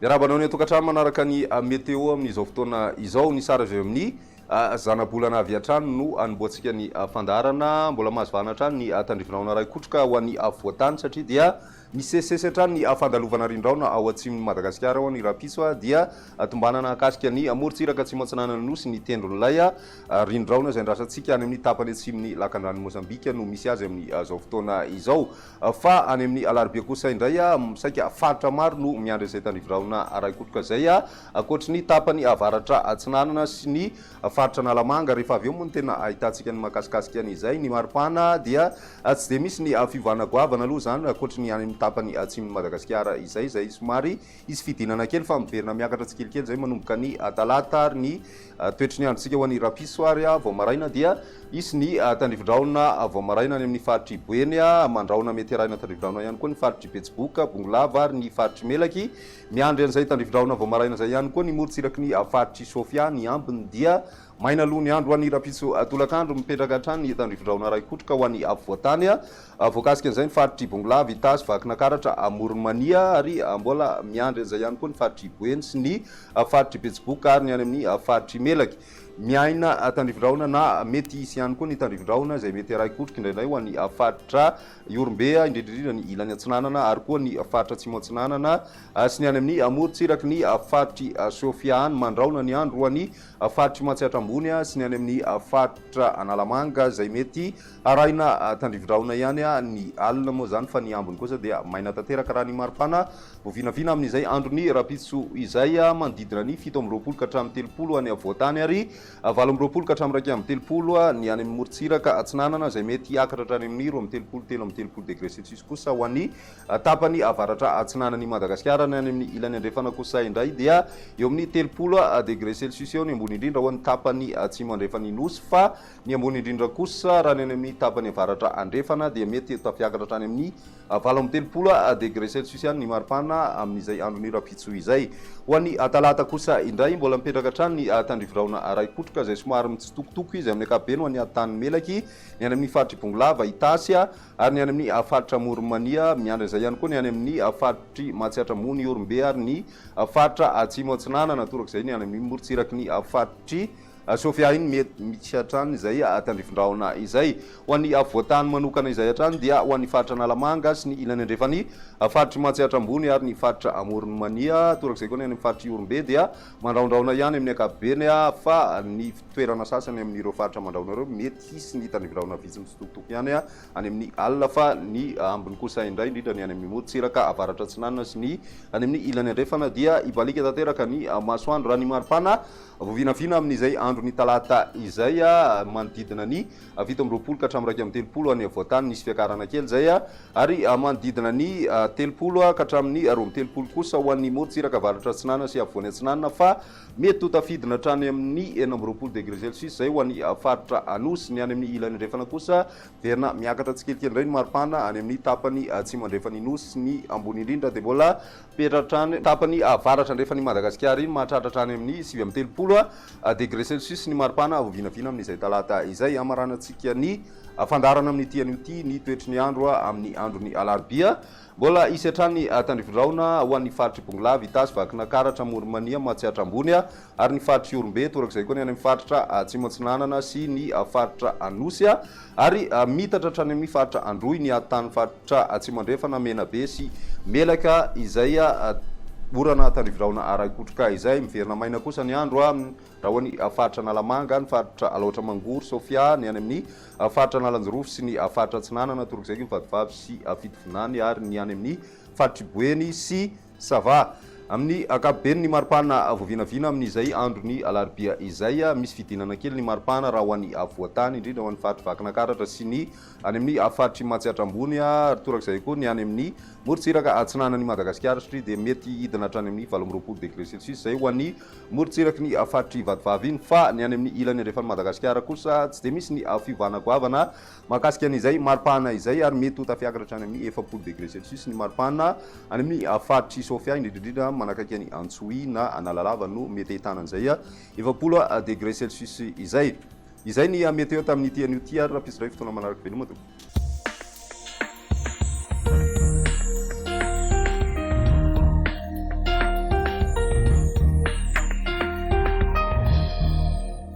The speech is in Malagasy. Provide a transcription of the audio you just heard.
Dia raha banao ny atokantrano manaraka ny météo amin'izao fotoana izao ny sara avy amin'ny zanabolana avy hatrany no anomboantsika ny fandarana mbola mahazovana hatrany ny tandrivinao ray kotroka ho an'ny voatany satria dia misesisesy hatrany ny fandalovana rindraona ao atsimon'ny Madagasikara ho an'ny rapiso dia tombanana akasika ny morontsiraka tsy matsinana nosy ny tendron'ilay rindraona izay ndrasantsika any amin'ny tapany atsimon'ny lakan-drano Mozambika no misy azy amin'ny zao fotoana izao fa any amin'ny alarobia kosa indray saika faritra maro no miandry izay tandrivinao ray kotroka izay ankoatra ny tapany avaratra atsinanana sy ny faritra Nalamanga rehefa avy eo moa ny tena ahitantsika ny makasikasika an'izay ny maripana dia tsy dia misy ny fivana goavana aloha zany ankoatra ny any amin'ny tapany atsimon'ny Madagasikara izay somary izy fidinana kely fa miverina miakatra tsikelikely zay manomboka ny talata ary ny toetry ny androntsika ho an'ny rapisoary vao maraina dia isy ny tandrivindraona vao maraina any amin'ny faritry Boeny mandraona meteraina tandrivindraona ihany koa ny faritry Betsiboka Bongolava ary ny faritry Melaky miandry an'izay tandrivindraona vao maraina zay ihany koa ny morontsiraky ny faritry Sofia ny ambiny dia maina aloha ny andro ho an'ny rapiso tolakandro mipetraka hatrany ny tandrivindraona ray kotroka ho an'ny voatany voakasika an'izay ny faritry Bongolava Itasy Vakinakaratra Moronmania ary mbola miandry an'izay ihany koa ny faritry Boeny sy ny faritry Betsiboka ary ny any amin'ny faritry Melaky miaina tandrivindraona na mety isy ihany koa ny tandrivindraona izay mety ray kotroka indraindray ho an'ny faritra Iorombe indrindrindrindra ny ilany atsinanana ary koa ny faritra atsimo atsinanana sy ny any amin'ny morontsiraky ny faritry Sofia any mandraona ny andro ho an'ny faritry Matsiatra ambony sy ny any amin'ny faritra Analamanga izay mety araina tandrivindraona ihany ny alina moa zany fa ny ambony kosa dia maina tanteraka raha ny maripana voavinavina amin'izay andro ny rapiso izay manodidina ny 7 ka hatramin'ny 30 any voatany ary 8 ka hatramin'ny 2 ny any amin'ny morontsiraka atsinanana izay mety hiakatra hatrany amin'ny 2 degré celsius kosa ho an'ny tapany avaratra atsinanan'ny Madagasikara ny any amin'ny ilany andrefana kosa indray dia eo amin'ny 30 degré celsius eo ny ambony indrindra ho an'ny tapany atsimo andrefany nosy fa ny ambony indrindra kosa raha ny any amin'ny tapany avaratra andrefana dia mety tafiakatra hatrany amin'ny 30 degré celsius ihany ny maripana amin'izay andro ny rapitso izay ho an'ny talata kosa indray mbola mipetraka hatrany ny tandrivindraona ray kotroka izay somary mitsitokotoko izy amin'ny ankapobeny ho an'ny tany Melaky ny any amin'ny faritry Bongolava Itasy ary ny any amin'ny faritra Moronmania miandry izay ihany koa ny any amin'ny faritry Matsiatra ambony Iorombe ary ny faritra atsimo atsinanana torak'izay ny any amin'ny morontsiraky ny faritry Sofia iny misy hatrany izay tandrivindraona izay ho an'ny voatany manokana izay hatrany dia ho an'ny faritra Nalamanga sy ny ilany andrefany faritry Matsiatra ambony ary ny faritra Moronmania torak'izay koa ny amin'ny faritra Iorombe dia mandraondraona ihany amin'ny ankapobeny fa ny toerana sasany amin'ireo faritra mandraona ireo mety hisy ny tandrivindraona vitsy mitsitokotoko ihany any amin'ny alina fa ny ambiny kosa indray indrindra ny any amin'ny morontsiraka avaratra atsinanana sy ny any amin'ny ilany andrefana dia ibalika tanteraka ny masoandro raha ny maripana voavinavina amin'izay andro ny talata izay manodidina ny 17 ka hatramin'ny 30 any voatany nisy fiakarana kely zay ary manodidina ny 30 ka hatramin'ny 20 kosa ho an'ny morontsiraka avaratra atsinanana sy afovoany atsinanana fa mety ho tafidina hatrany amin'ny 20 degré celsius zay ho an'ny faritra Anosy ny any amin'ny ilany andrefana kosa verina miakatra tsikelikely indray ny maripana any amin'ny tapany atsimo andrefany Nosy sy ny ambony indrindra dia mbola petratrany tapany avaratra andrefany Madagasikara iny mahatratra hatrany amin'ny 30 degré celsius ny maripana voavinavina amin'izay talata izay amaranantsika ny fandarana amin'ny tian'io ty ny toetry ny andro amin'ny andro ny alarobia mbola isy hatrany tandrivindraona ho an'ny faritry Bongolava Itasy Vakinakaratra Moronmania Matsiatra ambony ary ny faritry Iorombe torak'izay koa ny any amin'ny faritra atsimo atsinanana sy ny faritra Anosy ary mitatra hatrany amin'ny faritra Androy ny tany faritra atsimo andrefana Menabe sy Melaka izay orana tandrivindraona ray kotroka izay miverina maina kosa ny andro raha ho an'ny faritra Nalamanga ny faritra Alaotra Mangoro Sofia ny any amin'ny faritra Nalanjorofo sy ny faritra atsinanana torak'izay koa Vadivavy sy Fitovinany ary ny any amin'ny faritry Boeny sy Sava amin'ny ankapobeny ny maripana voavinavina amin'izay andro ny alarobia izay misy fidinana kely ny maripana raha ho an'ny voatany indrindra ho an'ny faritry Vakinakaratra sy ny any amin'ny faritry Matsiatra ambony torak'izay koa ny any amin'ny morontsiraka atsinanan'ny Madagasikara satria dia mety hidina hatrany amin'ny 20 degré celsius zay ho an'ny morontsiraky ny faritry Vadivavy iny fa ny any amin'ny ilany andrefany Madagasikara kosa tsy dia misy ny fivana goavana mahakasika an'izay maripana izay ary mety ho tafiakatra hatrany amin'ny 70 degré celsius ny maripana any amin'ny faritry Sofia indrindrindrindra manakaiky ny Antsohi na Analalava no mety ahitanan'izay 20 degré celsius izay ny météo tamin'ny tian'io ty ary rapiso ray fotoana manaraka veloma tompoko